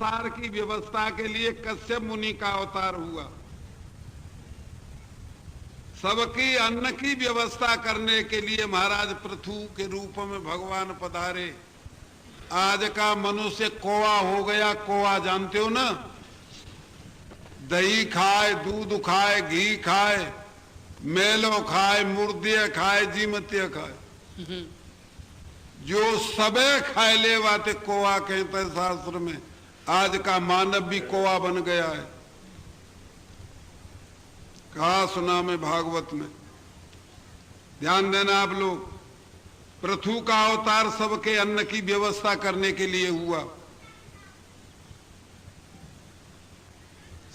संसार की व्यवस्था के लिए कश्यप मुनि का अवतार हुआ। सबकी अन्न की व्यवस्था करने के लिए महाराज पृथु के रूप में भगवान पधारे। आज का मनुष्य कोआ हो गया। कोआ जानते हो ना, दही खाए, दूध खाए, घी खाए, मेलो खाए, मुर्दिया खाए, जीमतिया खाए, जो सबे खाए ले वाते कोआ कहते हैं शास्त्र में। आज का मानव भी कोआ बन गया है। कहा सुना में भागवत में, ध्यान देना आप लोग। पृथु का अवतार सबके अन्न की व्यवस्था करने के लिए हुआ।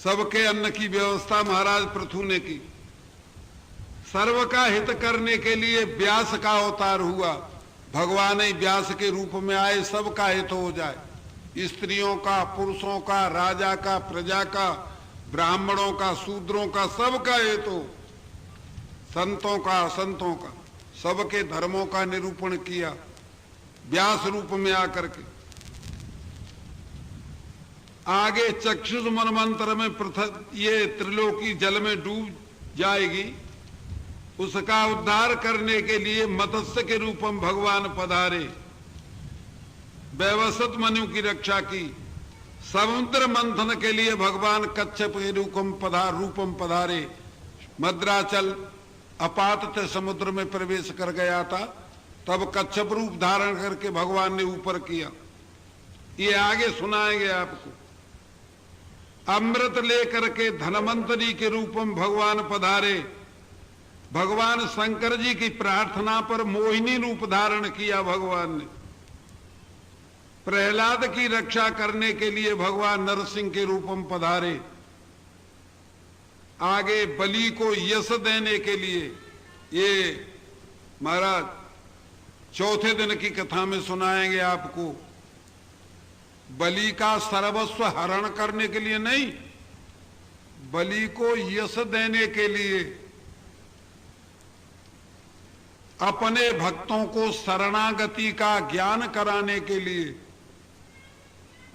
सबके अन्न की व्यवस्था महाराज पृथु ने की। सर्व का हित करने के लिए व्यास का अवतार हुआ। भगवान ही व्यास के रूप में आए, सबका हित हो जाए। स्त्रियों का, पुरुषों का, राजा का, प्रजा का, ब्राह्मणों का, शूद्रों का, सबका हित हो। संतों का, असंतों का, सबके धर्मों का निरूपण किया व्यास रूप में आकर के। आगे चक्षुष मनमंत्र में ये त्रिलोकी जल में डूब जाएगी, उसका उद्धार करने के लिए मत्स्य के रूप में भगवान पधारे। वैवस्वत मनु की रक्षा की। समुद्र मंथन के लिए भगवान कच्छप के रूपम पधारे। मद्राचल अपात समुद्र में प्रवेश कर गया था, तब कच्छप रूप धारण करके भगवान ने ऊपर किया। ये आगे सुनाएंगे आपको। अमृत लेकर के धनवंतरी के रूप में भगवान पधारे। भगवान शंकर जी की प्रार्थना पर मोहिनी रूप धारण किया भगवान ने। प्रहलाद की रक्षा करने के लिए भगवान नरसिंह के रूप में पधारे। आगे बलि को यश देने के लिए, ये महाराज चौथे दिन की कथा में सुनाएंगे आपको। बलि का सर्वस्व हरण करने के लिए नहीं, बलि को यश देने के लिए, अपने भक्तों को शरणागति का ज्ञान कराने के लिए।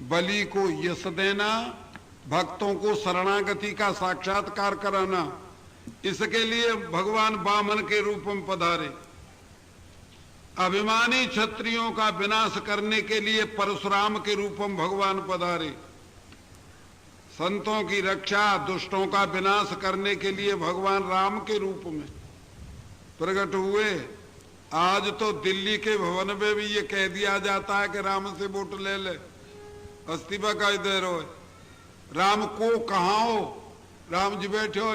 बलि को यश देना, भक्तों को शरणागति का साक्षात्कार कराना, इसके लिए भगवान वामन के रूप में पधारे। अभिमानी क्षत्रियों का विनाश करने के लिए परशुराम के रूप में भगवान पधारे। संतों की रक्षा, दुष्टों का विनाश करने के लिए भगवान राम के रूप में प्रकट हुए। आज तो दिल्ली के भवन में भी ये कह दिया जाता है कि राम से वोट ले ले, इस्तीफा का दे रहे हो। राम को कहाँ हो, राम जी बैठे हो।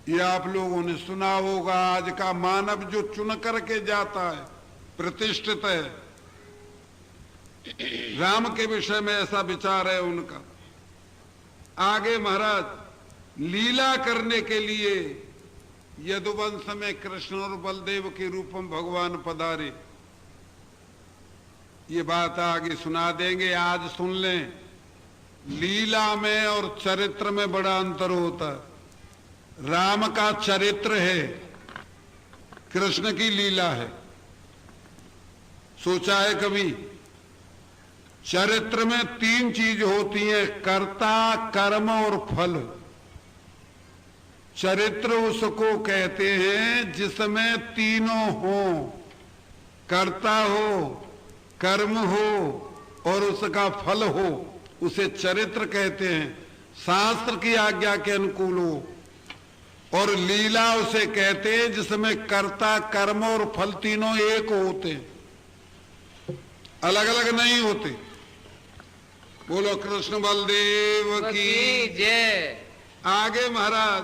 ये आप लोगों ने सुना होगा। आज का मानव जो चुन करके जाता है, प्रतिष्ठित है। राम के विषय में ऐसा विचार है उनका। आगे महाराज लीला करने के लिए यदुवंश में कृष्ण और बलदेव के रूप में भगवान पधारे। ये बात आगे सुना देंगे, आज सुन लें। लीला में और चरित्र में बड़ा अंतर होता है। राम का चरित्र है, कृष्ण की लीला है। सोचा है कभी? चरित्र में तीन चीज होती है, कर्ता, कर्म और फल। चरित्र उसको कहते हैं जिसमें तीनों हो, कर्ता हो, कर्म हो और उसका फल हो, उसे चरित्र कहते हैं। शास्त्र की आज्ञा के अनुकूल हो। और लीला उसे कहते हैं जिसमें कर्ता, कर्म और फल तीनों एक होते हैं, अलग अलग नहीं होते। बोलो कृष्ण बलदेव की जय। आगे महाराज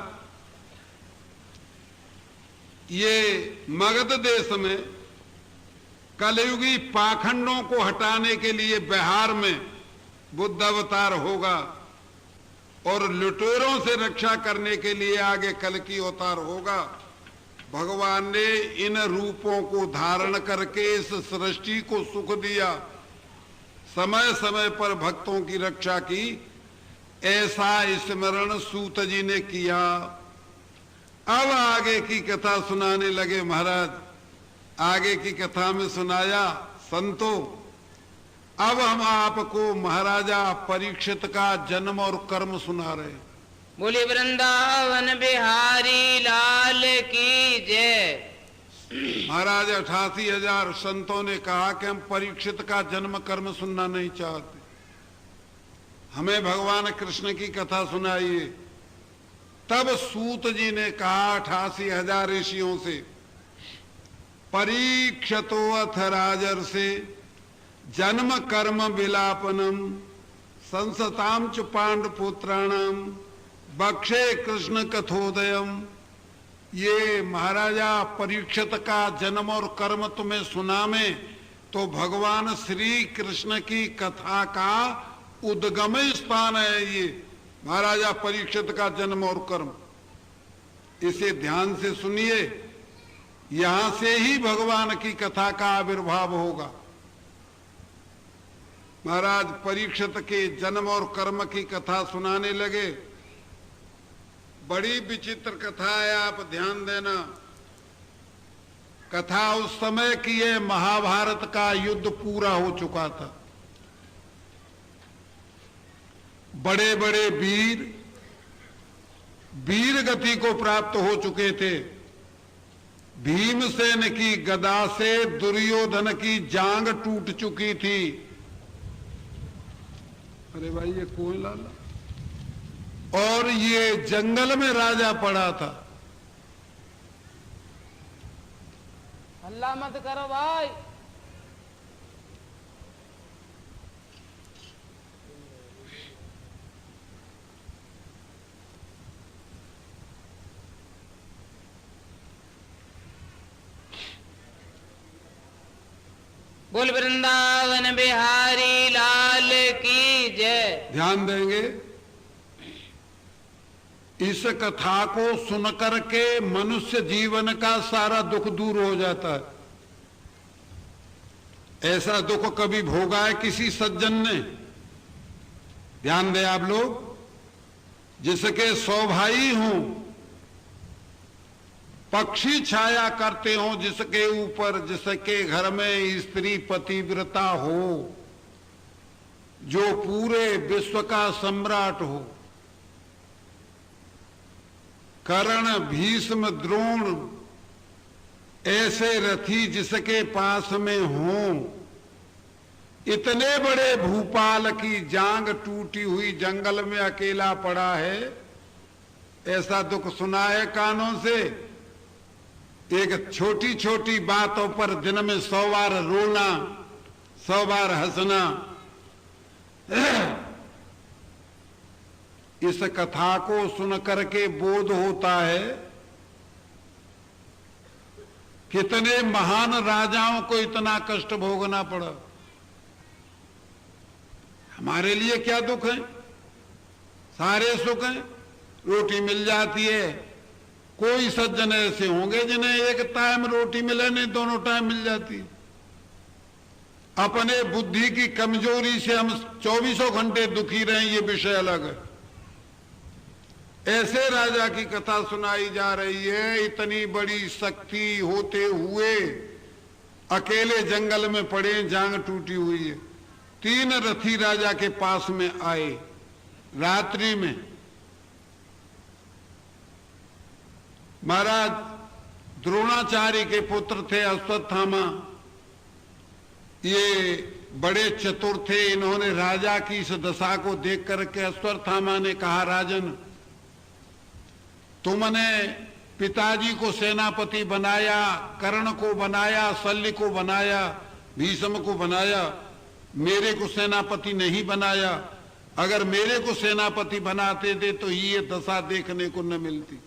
ये मगध देश में कलयुगी पाखंडों को हटाने के लिए बिहार में बुद्ध अवतार होगा और लुटेरों से रक्षा करने के लिए आगे कल की अवतार होगा। भगवान ने इन रूपों को धारण करके इस सृष्टि को सुख दिया, समय समय पर भक्तों की रक्षा की। ऐसा स्मरण सूत जी ने किया। अब आगे की कथा सुनाने लगे महाराज। आगे की कथा में सुनाया संतों, अब हम आपको महाराजा परीक्षित का जन्म और कर्म सुना रहे हैं। बोले वृंदावन बिहारी लाल की जय। महाराज 88,000 संतों ने कहा कि हम परीक्षित का जन्म कर्म सुनना नहीं चाहते, हमें भगवान कृष्ण की कथा सुनाइए। तब सूत जी ने कहा 88,000 ऋषियों से, परीक्षतो अथ राजर्षे जन्म कर्म विलापनम संसताम च पांडुपुत्राणाम बक्षे कृष्ण कथोदयम। ये महाराजा परीक्षित का जन्म और कर्म तुम्हें सुना में तो भगवान श्री कृष्ण की कथा का उद्गम स्थान है। ये महाराजा परीक्षित का जन्म और कर्म, इसे ध्यान से सुनिए, यहां से ही भगवान की कथा का आविर्भाव होगा। महाराज परीक्षित के जन्म और कर्म की कथा सुनाने लगे। बड़ी विचित्र कथा है, आप ध्यान देना। कथा उस समय की है, महाभारत का युद्ध पूरा हो चुका था। बड़े बड़े वीर गति को प्राप्त हो चुके थे। भीमसेन की गदा से दुर्योधन की जांग टूट चुकी थी। अरे भाई ये कौन लाला? और ये जंगल में राजा पड़ा था। हल्ला मत करो भाई। बोल वृंदावन बिहारी लाल की जय। ध्यान देंगे, इस कथा को सुनकर के मनुष्य जीवन का सारा दुख दूर हो जाता है। ऐसा दुख कभी भोगा है किसी सज्जन ने? ध्यान दें आप लोग, जिसके 100 भाई हों, पक्षी छाया करते हों जिसके ऊपर, जिसके घर में स्त्री पतिव्रता हो, जो पूरे विश्व का सम्राट हो, कर्ण भीष्म द्रोण ऐसे रथी जिसके पास में हों, इतने बड़े भूपाल की जांग टूटी हुई जंगल में अकेला पड़ा है, ऐसा दुख सुना है कानों से? एक छोटी छोटी बातों पर दिन में 100 बार रोना, 100 बार हंसना। इस कथा को सुन करके बोध होता है कितने महान राजाओं को इतना कष्ट भोगना पड़ा। हमारे लिए क्या दुख है? सारे सुख हैं, रोटी मिल जाती है। कोई सज्जन ऐसे होंगे जिन्हें एक टाइम रोटी मिले, नहीं दोनों टाइम मिल जाती है। अपने बुद्धि की कमजोरी से हम 24 घंटे दुखी रहे, ये विषय अलग है। ऐसे राजा की कथा सुनाई जा रही है, इतनी बड़ी शक्ति होते हुए अकेले जंगल में पड़े, जांग टूटी हुई है। 3 रथी राजा के पास में आए रात्रि में। महाराज द्रोणाचार्य के पुत्र थे अश्वत्थामा, ये बड़े चतुर थे। इन्होंने राजा की इस दशा को देख करके अश्वत्थामा ने कहा, राजन तुमने पिताजी को सेनापति बनाया, कर्ण को बनाया, शल्य को बनाया, भीष्म को बनाया, मेरे को सेनापति नहीं बनाया। अगर मेरे को सेनापति बनाते थे तो ये दशा देखने को न मिलती।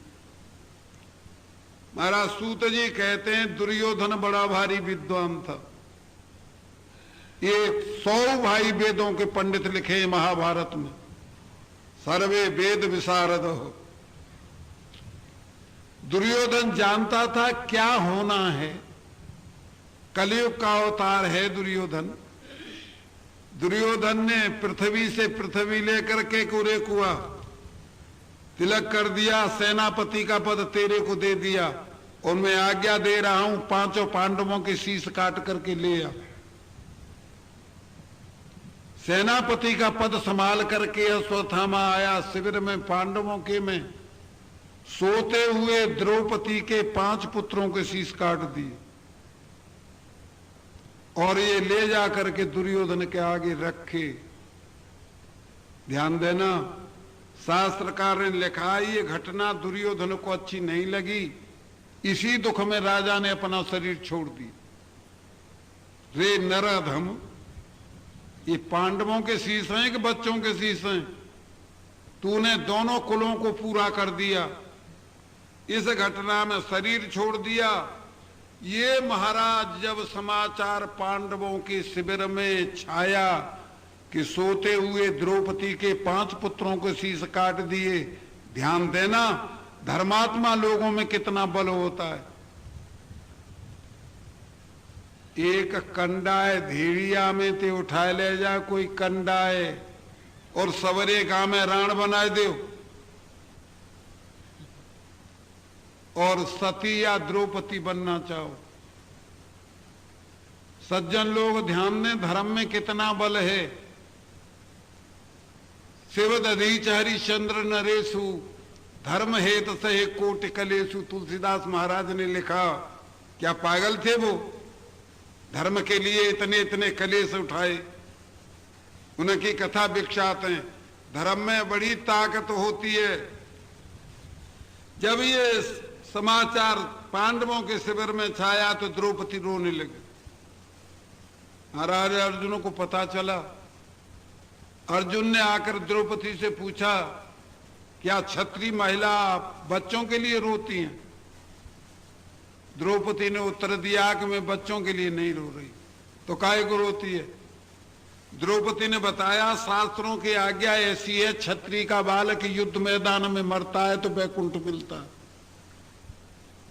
महाराज सूत जी कहते हैं दुर्योधन बड़ा भारी विद्वान था। ये 100 भाई वेदों के पंडित लिखे महाभारत में, सर्वे वेद विशारद हो। दुर्योधन जानता था क्या होना है, कलयुग का अवतार है दुर्योधन। दुर्योधन ने पृथ्वी से पृथ्वी लेकर के कुरे कुआ तिलक कर दिया, सेनापति का पद तेरे को दे दिया और मैं आज्ञा दे रहा हूं 5 पांडवों के शीश काट करके ले आ। सेनापति का पद संभाल करके अश्वत्थामा आया शिविर में पांडवों के में। सोते हुए द्रौपदी के 5 पुत्रों के शीश काट दिए और ये ले जा करके दुर्योधन के आगे रखे। ध्यान देना, शास्त्रकार ने लिखा ये घटना दुर्योधन को अच्छी नहीं लगी, इसी दुख में राजा ने अपना शरीर छोड़ दिया। रे नराधम, ये पांडवों के शीश हैं कि बच्चों के शीश हैं? तूने दोनों कुलों को पूरा कर दिया, इस घटना में शरीर छोड़ दिया। ये महाराज जब समाचार पांडवों के शिविर में छाया कि सोते हुए द्रौपदी के 5 पुत्रों के शीश काट दिए, ध्यान देना धर्मात्मा लोगों में कितना बल होता है। एक कंडाए धीड़िया में ते उठाए ले जा, कोई कंडाए और सवरे गांव में राण बनाए दो, और सती या द्रौपदी बनना चाहो। सज्जन लोग ध्यान दें, धर्म में कितना बल है। शिव दधीच हरिश्चंद्र नरेशु धर्म हेत सहे कोटि कलेशु। तुलसीदास महाराज ने लिखा, क्या पागल थे वो? धर्म के लिए इतने इतने कलेश उठाए। उनकी कथा विख्यात है। धर्म में बड़ी ताकत होती है। जब ये समाचार पांडवों के शिविर में छाया तो द्रौपदी रोने लगे। महाराज अर्जुन को पता चला। अर्जुन ने आकर द्रौपदी से पूछा, क्या क्षत्रिय महिला बच्चों के लिए रोती हैं? द्रौपदी ने उत्तर दिया कि मैं बच्चों के लिए नहीं रो रही। तो काहे को रोती है? द्रौपदी ने बताया, शास्त्रों की आज्ञा ऐसी है, क्षत्रिय का बालक युद्ध मैदान में मरता है तो वैकुंठ मिलता है।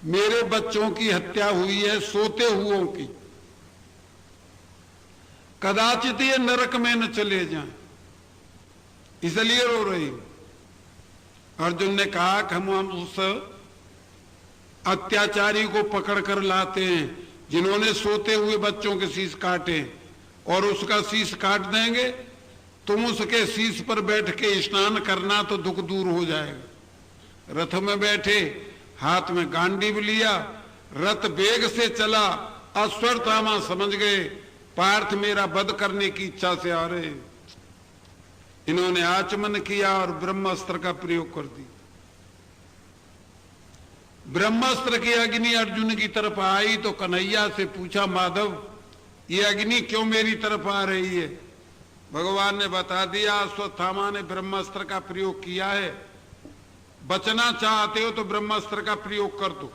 मेरे बच्चों की हत्या हुई है, सोते हुओं की, कदाचित ये नरक में न चले जाएं, इसलिए रो रही। अर्जुन ने कहा कि हम उस अत्याचारी को पकड़ कर लाते हैं जिन्होंने सोते हुए बच्चों के शीश काटे, और उसका शीश काट देंगे। तुम उसके शीश पर बैठ के स्नान करना तो दुख दूर हो जाएगा। रथ में बैठे, हाथ में गांडीव लिया, रथ वेग से चला। अश्वत्थामा समझ गए पार्थ मेरा वध करने की इच्छा से आ रहे। इन्होंने आचमन किया और ब्रह्मास्त्र का प्रयोग कर दिया। ब्रह्मास्त्र की अग्नि अर्जुन की तरफ आई तो कन्हैया से पूछा, माधव ये अग्नि क्यों मेरी तरफ आ रही है? भगवान ने बता दिया, अश्वत्थामा ने ब्रह्मास्त्र का प्रयोग किया है। बचना चाहते हो तो ब्रह्मास्त्र का प्रयोग कर दो।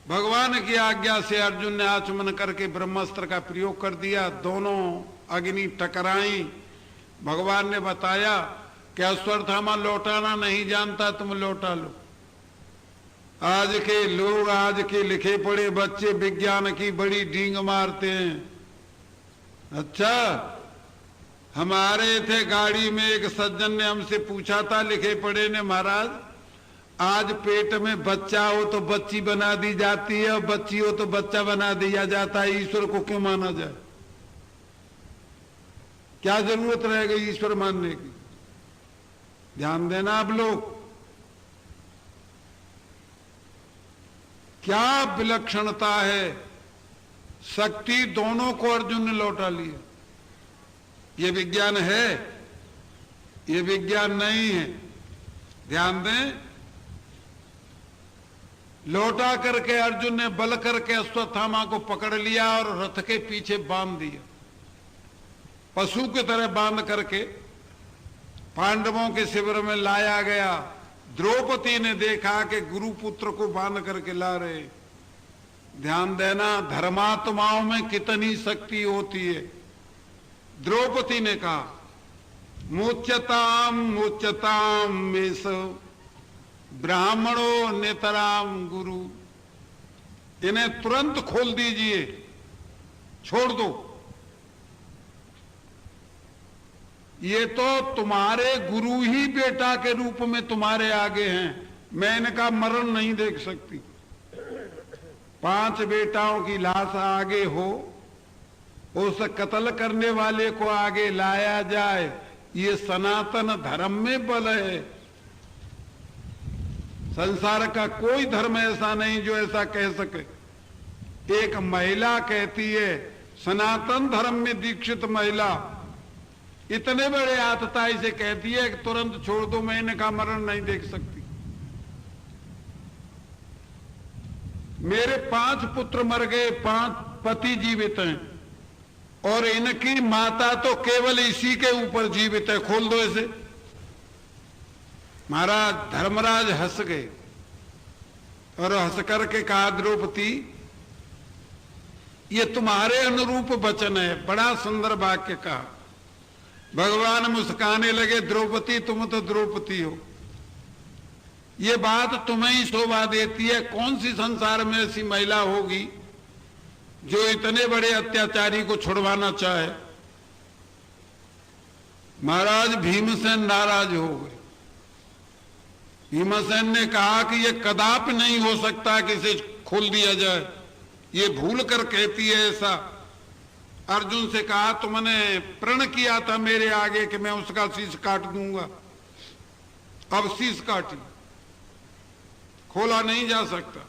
भगवान की आज्ञा से अर्जुन ने आचमन करके ब्रह्मास्त्र का प्रयोग कर दिया। दोनों अग्नि टकराई। भगवान ने बताया कि अश्वत्थामा लौटाना नहीं जानता, तुम लौटा लो। आज के लोग, आज के लिखे पढ़े बच्चे विज्ञान की बड़ी डींग मारते हैं। अच्छा, हमारे थे गाड़ी में एक सज्जन ने हमसे पूछा था, लिखे पढ़े ने, महाराज आज पेट में बच्चा हो तो बच्ची बना दी जाती है और बच्ची हो तो बच्चा बना दिया जाता है, ईश्वर को क्यों माना जाए? क्या जरूरत रह गई ईश्वर मानने की? ध्यान देना आप लोग, क्या विलक्षणता है। शक्ति दोनों को अर्जुन ने लौटा लिया। ये विज्ञान है, ये विज्ञान नहीं है। ध्यान दें, लौटा करके अर्जुन ने बल करके अश्वत्थामा को पकड़ लिया और रथ के पीछे बांध दिया। पशु की तरह बांध करके पांडवों के शिविर में लाया गया। द्रौपदी ने देखा कि गुरुपुत्र को बांध करके ला रहे। ध्यान देना, धर्मात्माओं में कितनी शक्ति होती है। द्रौपदी ने कहा, मुच्यताम मुच्यताम मेष ब्राह्मणो नेतराम गुरु। इन्हें तुरंत खोल दीजिए, छोड़ दो। ये तो तुम्हारे गुरु ही बेटा के रूप में तुम्हारे आगे हैं, मैं इनका मरण नहीं देख सकती। 5 बेटाओं की लाश आगे हो उस कत्ल करने वाले को आगे लाया जाए, ये सनातन धर्म में बल है। संसार का कोई धर्म ऐसा नहीं जो ऐसा कह सके। एक महिला कहती है, सनातन धर्म में दीक्षित महिला इतने बड़े आतताई से कहती है कि तुरंत छोड़ दो, मैं इनका मरण नहीं देख सकती। मेरे 5 पुत्र मर गए, 5 पति जीवित हैं, और इनकी माता तो केवल इसी के ऊपर जीवित है। खोल दो इसे। महाराज धर्मराज हंस गए और हंस करके कहा, द्रौपदी ये तुम्हारे अनुरूप वचन है। बड़ा सुंदर वाक्य कहा। भगवान मुस्काने लगे, द्रौपदी तुम तो द्रौपदी हो, ये बात तुम्हें ही शोभा देती है। कौन सी संसार में ऐसी महिला होगी जो इतने बड़े अत्याचारी को छुड़वाना चाहे। महाराज भीमसेन नाराज हो गए। भीमसेन ने कहा कि यह कदापि नहीं हो सकता कि इसे खोल दिया जाए, ये भूल कर कहती है ऐसा। अर्जुन से कहा, तुमने प्रण किया था मेरे आगे कि मैं उसका शीश काट दूंगा, अब शीश काटी, खोला नहीं जा सकता।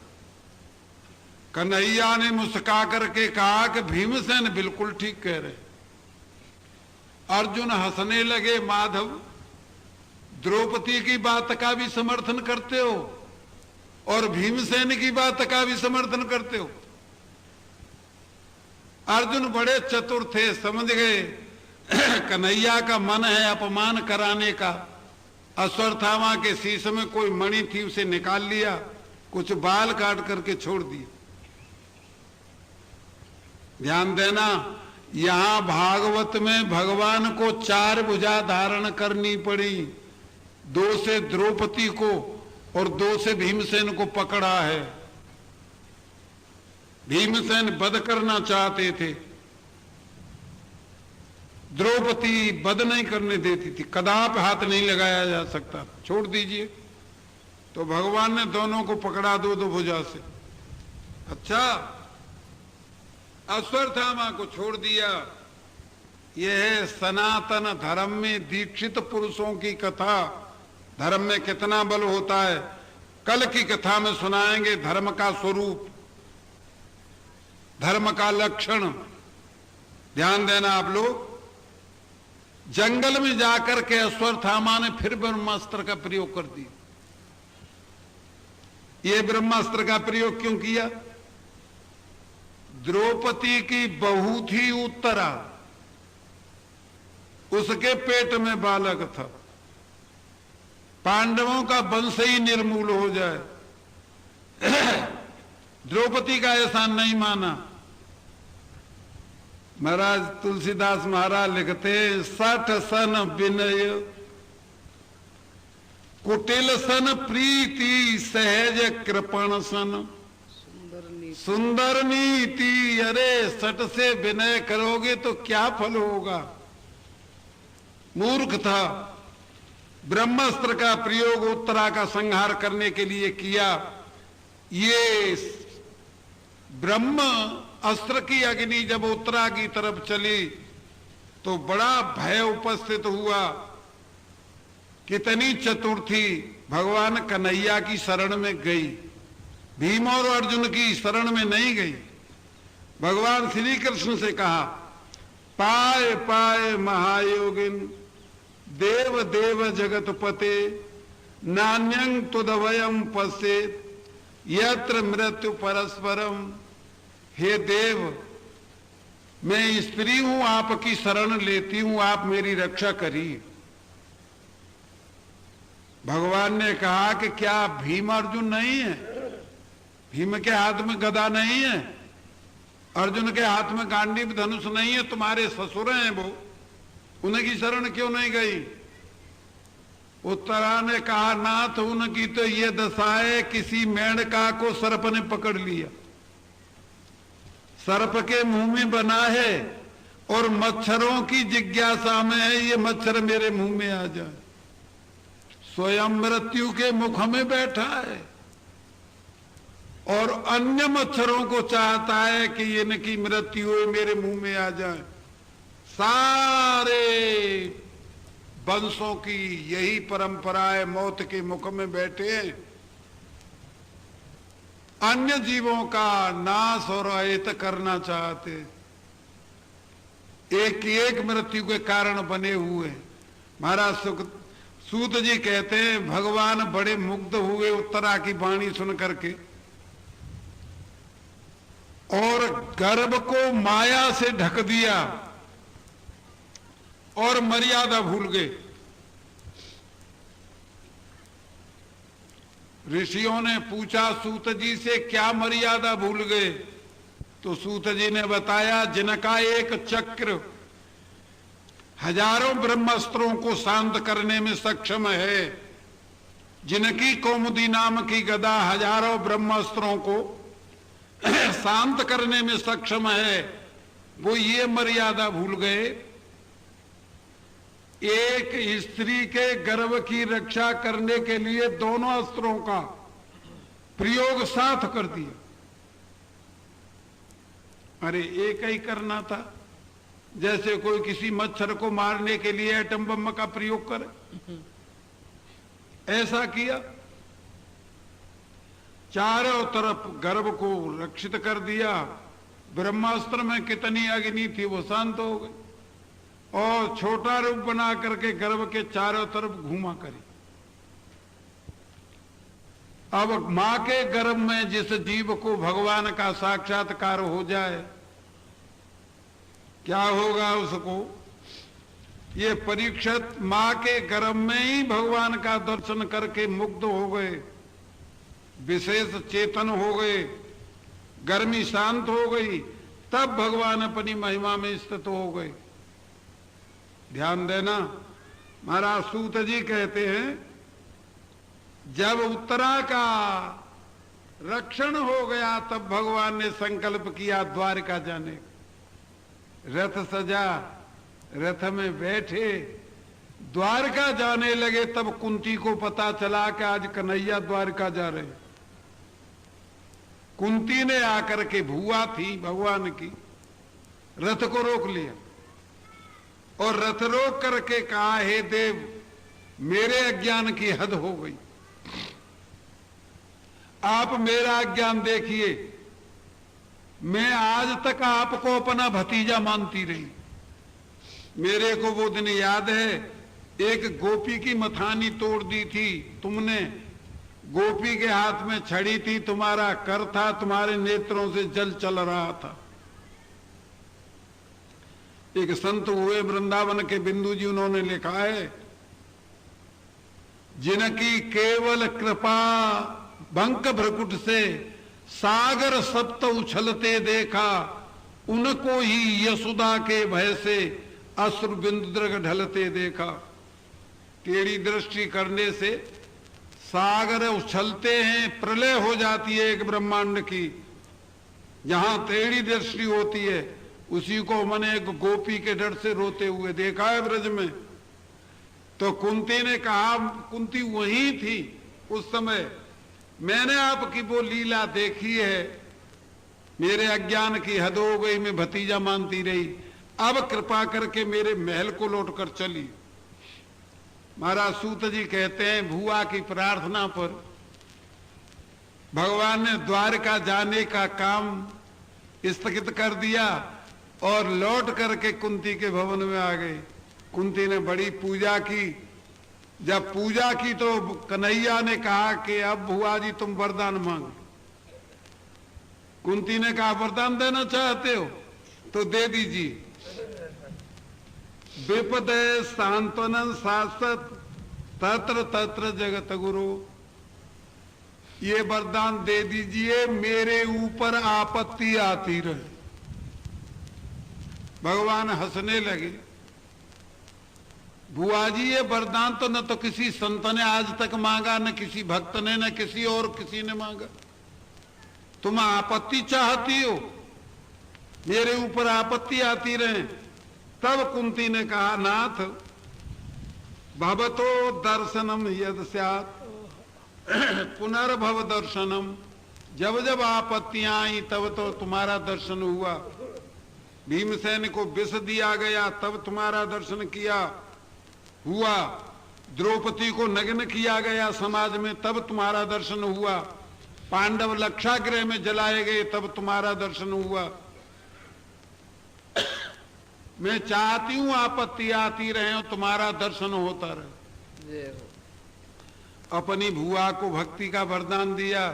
कन्हैया ने मुस्का करके कहा कि भीमसेन बिल्कुल ठीक कह रहे। अर्जुन हंसने लगे, माधव द्रौपदी की बात का भी समर्थन करते हो और भीमसेन की बात का भी समर्थन करते हो। अर्जुन बड़े चतुर थे, समझ गए कन्हैया का मन है अपमान कराने का। अश्वत्थामा के शीश में कोई मणि थी, उसे निकाल लिया, कुछ बाल काट करके छोड़ दिए। ध्यान देना, यहां भागवत में भगवान को 4 भुजा धारण करनी पड़ी। 2 से द्रौपदी को और 2 से भीमसेन को पकड़ा है। भीमसेन वध करना चाहते थे, द्रौपदी वध नहीं करने देती थी, कदापि हाथ नहीं लगाया जा सकता, छोड़ दीजिए। तो भगवान ने दोनों को पकड़ा 2-2 भुजा से। अच्छा, अश्वत्थामा को छोड़ दिया। यह है सनातन धर्म में दीक्षित पुरुषों की कथा। धर्म में कितना बल होता है, कल की कथा में सुनाएंगे। धर्म का स्वरूप, धर्म का लक्षण। ध्यान देना आप लोग। जंगल में जाकर के अश्वत्थामा ने फिर ब्रह्मास्त्र का प्रयोग कर दिया। ये ब्रह्मास्त्र का प्रयोग क्यों किया? द्रौपदी की बहू थी उत्तरा, उसके पेट में बालक था। पांडवों का वंश ही निर्मूल हो जाए, द्रौपदी का एहसान नहीं माना। महाराज तुलसीदास महाराज लिखते, 60 सन विनय कुटिल सन प्रीति सहज कृपण सन सुंदर नीति। अरे 60 से विनय करोगे तो क्या फल होगा? मूर्ख था। ब्रह्मास्त्र का प्रयोग उत्तरा का संहार करने के लिए किया। ये ब्रह्म अस्त्र की अग्नि जब उत्तरा की तरफ चली तो बड़ा भय उपस्थित हुआ। कितनी चतुर थी, भगवान कन्हैया की शरण में गई, भीम और अर्जुन की शरण में नहीं गई। भगवान श्री कृष्ण से कहा, पाए पाए महायोगिन देव देव जगतपते नान्यं तुदवयम पश्येत यत्र मृत्यु परस्परम। हे देव, मैं स्त्री हूं, आपकी शरण लेती हूं, आप मेरी रक्षा करिए। भगवान ने कहा कि क्या भीम अर्जुन नहीं है? भीम के हाथ में गदा नहीं है, अर्जुन के हाथ में गांडीव धनुष नहीं है, तुम्हारे ससुर हैं वो, उनकी शरण क्यों नहीं गई? उत्तरा ने कहा, नाथ उनकी तो ये दशा है, किसी मेंढका को सर्प ने पकड़ लिया, सर्प के मुंह में बना है और मच्छरों की जिज्ञासा में है, ये मच्छर मेरे मुंह में आ जाए। स्वयं मृत्यु के मुख में बैठा है और अन्य मच्छरों को चाहता है कि इनकी मृत्यु हुए मेरे मुंह में आ जाए। सारे वंशों की यही परंपरा है, मौत के मुख में बैठे हैं, अन्य जीवों का नाश और अहित करना चाहते, एक मृत्यु के कारण बने हुए। महाराज सूत जी कहते हैं भगवान बड़े मुग्ध हुए उत्तरा की वाणी सुन करके और गर्भ को माया से ढक दिया और मर्यादा भूल गए। ऋषियों ने पूछा सूत जी से क्या मर्यादा भूल गए? तो सूत जी ने बताया जिनका एक चक्र हजारों ब्रह्मास्त्रों को शांत करने में सक्षम है, जिनकी कौमुदी नाम की गदा हजारों ब्रह्मास्त्रों को शांत करने में सक्षम है, वो ये मर्यादा भूल गए। एक स्त्री के गर्भ की रक्षा करने के लिए दोनों अस्त्रों का प्रयोग साथ कर दिया। अरे एक ही करना था, जैसे कोई किसी मच्छर को मारने के लिए एटम बम का प्रयोग करे, ऐसा किया। चारों तरफ गर्भ को रक्षित कर दिया। ब्रह्मास्त्र में कितनी अग्नि थी वो शांत हो गई और छोटा रूप बना करके गर्भ के चारों तरफ घुमा करी। अब मां के गर्भ में जिस जीव को भगवान का साक्षात्कार हो जाए क्या होगा उसको? ये परीक्षित मां के गर्भ में ही भगवान का दर्शन करके मुग्ध हो गए, विशेष चेतन हो गए, गर्मी शांत हो गई, तब भगवान अपनी महिमा में स्थित हो गए। ध्यान देना, महाराज सूत जी कहते हैं जब उत्तरा का रक्षण हो गया तब भगवान ने संकल्प किया द्वारका जाने का। रथ सजा, रथ में बैठे द्वारका जाने लगे। तब कुंती को पता चला कि आज कन्हैया द्वारका जा रहे। कुंती ने आकर के भुआ थी भगवान की, रथ को रोक लिया और रथ रोक करके कहा हे देव मेरे अज्ञान की हद हो गई, आप मेरा अज्ञान देखिए। मैं आज तक आपको अपना भतीजा मानती रही। मेरे को वो दिन याद है एक गोपी की मथानी तोड़ दी थी तुमने, गोपी के हाथ में छड़ी थी, तुम्हारा कर था, तुम्हारे नेत्रों से जल चल रहा था। एक संत हुए वृंदावन के बिंदु जी, उन्होंने लिखा है जिनकी केवल कृपा बंक भ्रकुट से सागर सप्त उछलते देखा, उनको ही यशोदा के भय से अश्रु बिंदुद्रग ढलते देखा। टेढ़ी दृष्टि करने से सागर उछलते हैं, प्रलय हो जाती है एक ब्रह्मांड की। जहां टेढ़ी दृष्टि होती है उसी को मैंने एक गोपी के डर से रोते हुए देखा है ब्रज में। तो कुंती ने कहा, कुंती वही थी उस समय, मैंने आपकी वो लीला देखी है, मेरे अज्ञान की हद हो गई, मैं भतीजा मानती रही, अब कृपा करके मेरे महल को लौट कर चली। महाराज सूत जी कहते हैं भुआ की प्रार्थना पर भगवान ने द्वारका जाने का काम स्थगित कर दिया और लौट करके कुंती के भवन में आ गए। कुंती ने बड़ी पूजा की। जब पूजा की तो कन्हैया ने कहा कि अब भुआ जी तुम वरदान मांगो। कुंती ने कहा वरदान देना चाहते हो तो दे दीजिए। विपद सांत्वनन शाश्वत तत्र तत्र जगत गुरु, ये वरदान दे दीजिए, मेरे ऊपर आपत्ति आती रहे। भगवान हंसने लगे। बुआ जी ये वरदान तो न तो किसी संत ने आज तक मांगा, न किसी भक्त ने, न किसी और किसी ने मांगा। तुम आपत्ति चाहती हो, मेरे ऊपर आपत्ति आती रहे। तब कुंती ने कहा नाथ भवतो दर्शनम यद स्यात् पुनर्भव दर्शनम जब जब आपत्तियां आई तब तो तुम्हारा दर्शन हुआ। भीमसेन को विष दिया गया तब तुम्हारा दर्शन किया हुआ। द्रौपदी को नग्न किया गया समाज में तब तुम्हारा दर्शन हुआ। पांडव लक्षागृह में जलाए गए तब तुम्हारा दर्शन हुआ। मैं चाहती हूं आपत्ति आती रहे और तुम्हारा दर्शन होता रहे। अपनी भुआ को भक्ति का वरदान दिया।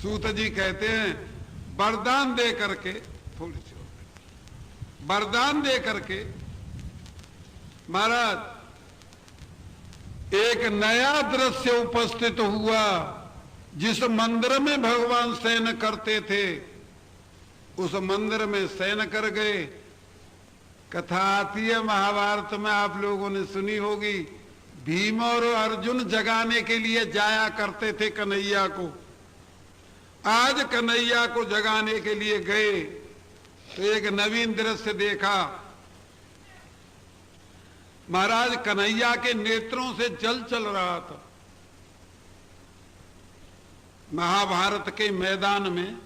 सूत जी कहते हैं वरदान दे करके, थोड़ी सी वरदान दे करके महाराज एक नया दृश्य उपस्थित हुआ। जिस मंदिर में भगवान शयन करते थे उस मंदिर में शयन कर गए। कथा आती है महाभारत में, आप लोगों ने सुनी होगी। भीम और अर्जुन जगाने के लिए जाया करते थे कन्हैया को। आज कन्हैया को जगाने के लिए गए तो एक नवीन दृश्य देखा। महाराज कन्हैया के नेत्रों से जल चल रहा था। महाभारत के मैदान में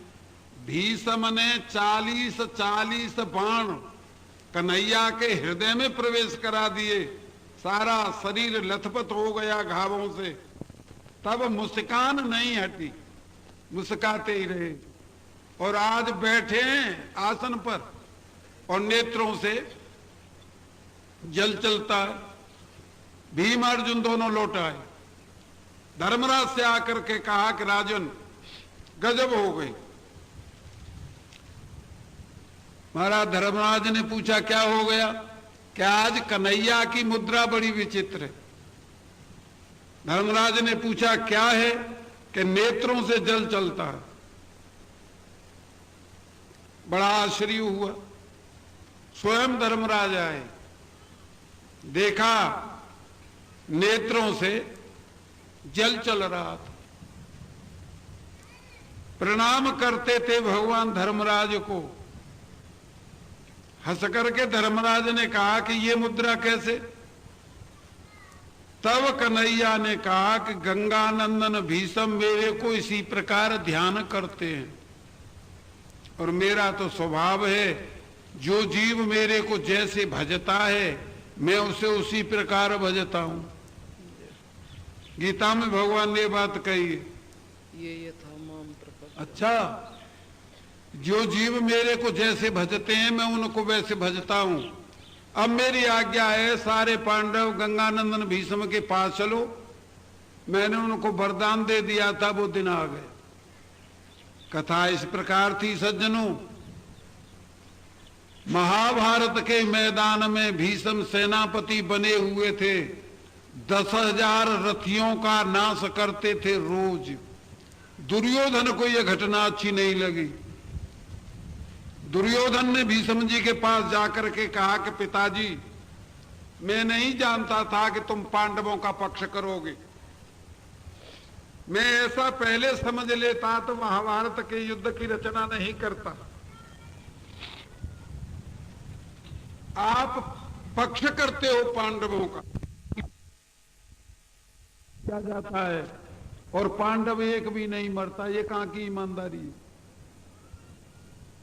भीष्म ने 40 बाण कन्हैया के हृदय में प्रवेश करा दिए। सारा शरीर लथपथ हो गया घावों से। तब मुस्कान नहीं हटी, मुस्काते ही रहे। और आज बैठे हैं आसन पर और नेत्रों से जल चलता है। भीम अर्जुन दोनों लौट आए। धर्मराज से आकर के कहा कि राजन गजब हो गई। महाराज धर्मराज ने पूछा क्या हो गया? क्या आज कन्हैया की मुद्रा बड़ी विचित्र है। धर्मराज ने पूछा क्या है? कि नेत्रों से जल चलता है। बड़ा आश्चर्य हुआ। स्वयं धर्मराज आए, देखा नेत्रों से जल चल रहा था। प्रणाम करते थे भगवान धर्मराज को। हंस करके धर्मराज ने कहा कि ये मुद्रा कैसे? तब कन्हैया ने कहा कि गंगानंदन भीष्म मेरे को इसी प्रकार ध्यान करते हैं और मेरा तो स्वभाव है, जो जीव मेरे को जैसे भजता है मैं उसे उसी प्रकार भजता हूं। गीता में भगवान ने बात कही है। ये था माम प्रपद। अच्छा, जो जीव मेरे को जैसे भजते हैं मैं उनको वैसे भजता हूं। अब मेरी आज्ञा है सारे पांडव गंगानंदन भीष्म के पास चलो। मैंने उनको वरदान दे दिया था, वो दिन आ गए। कथा इस प्रकार थी सज्जनों। महाभारत के मैदान में भीष्म सेनापति बने हुए थे। 10,000 रथियों का नाश करते थे रोज। दुर्योधन को यह घटना अच्छी नहीं लगी। दुर्योधन ने भीष्म जी के पास जाकर के कहा कि पिताजी, मैं नहीं जानता था कि तुम पांडवों का पक्ष करोगे। मैं ऐसा पहले समझ लेता तो महाभारत के युद्ध की रचना नहीं करता। आप पक्ष करते हो पांडवों का, क्या जाता है, और पांडव एक भी नहीं मरता। ये कहां की ईमानदारी है?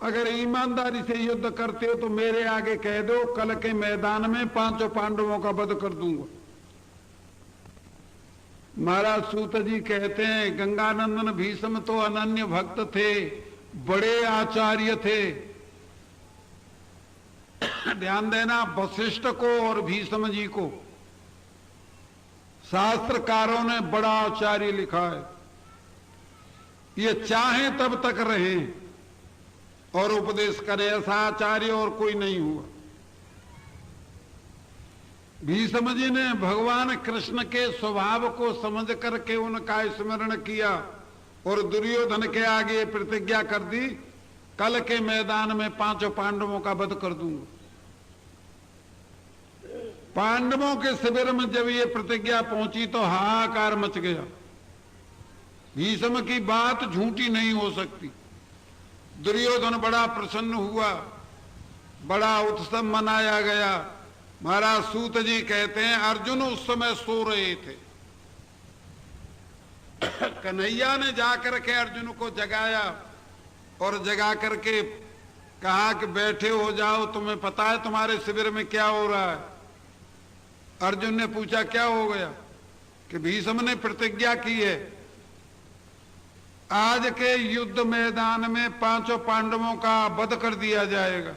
अगर ईमानदारी से युद्ध करते हो तो मेरे आगे कह दो, कल के मैदान में 5 पांडवों का वध कर दूंगा। महाराज सूत जी कहते हैं गंगानंदन भीष्म तो अनन्य भक्त थे, बड़े आचार्य थे। ध्यान देना, वशिष्ठ को और भीष्म जी को शास्त्रकारों ने बड़ा आचार्य लिखा है। ये चाहे तब तक रहे और उपदेश करे, ऐसा आचार्य और कोई नहीं हुआ। भीष्म जी ने भगवान कृष्ण के स्वभाव को समझ करके उनका स्मरण किया और दुर्योधन के आगे प्रतिज्ञा कर दी, कल के मैदान में 5 पांडवों का वध कर दूंगा। पांडवों के शिविर में जब ये प्रतिज्ञा पहुंची तो हाहाकार मच गया। भीष्म की बात झूठी नहीं हो सकती। दुर्योधन बड़ा प्रसन्न हुआ, बड़ा उत्सव मनाया गया। महाराज सूत जी कहते हैं अर्जुन उस समय सो रहे थे कन्हैया ने जाकर के अर्जुन को जगाया और जगा करके कहा कि बैठे हो जाओ, तुम्हें पता है तुम्हारे शिविर में क्या हो रहा है। अर्जुन ने पूछा क्या हो गया? कि भीष्म ने प्रतिज्ञा की है आज के युद्ध मैदान में पांचों पांडवों का वध कर दिया जाएगा।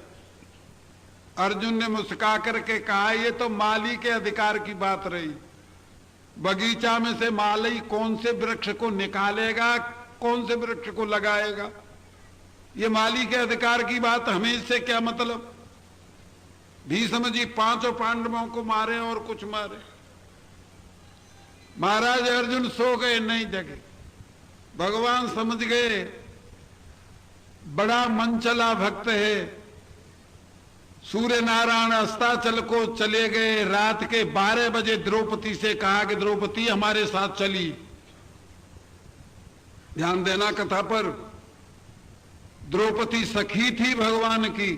अर्जुन ने मुस्कुरा करके कहा ये तो माली के अधिकार की बात रही। बगीचा में से माली कौन से वृक्ष को निकालेगा, कौन से वृक्ष को लगाएगा, ये माली के अधिकार की बात, हमें इससे क्या मतलब। भीष्म जी पांचों पांडवों को मारे और कुछ मारे। महाराज अर्जुन सो गए, नहीं जगे। भगवान समझ गए बड़ा मनचला भक्त है। सूर्य नारायण अस्ताचल को चले गए। रात के 12 बजे द्रौपदी से कहा कि द्रौपदी हमारे साथ चली। ध्यान देना कथा पर। द्रौपदी सखी थी भगवान की।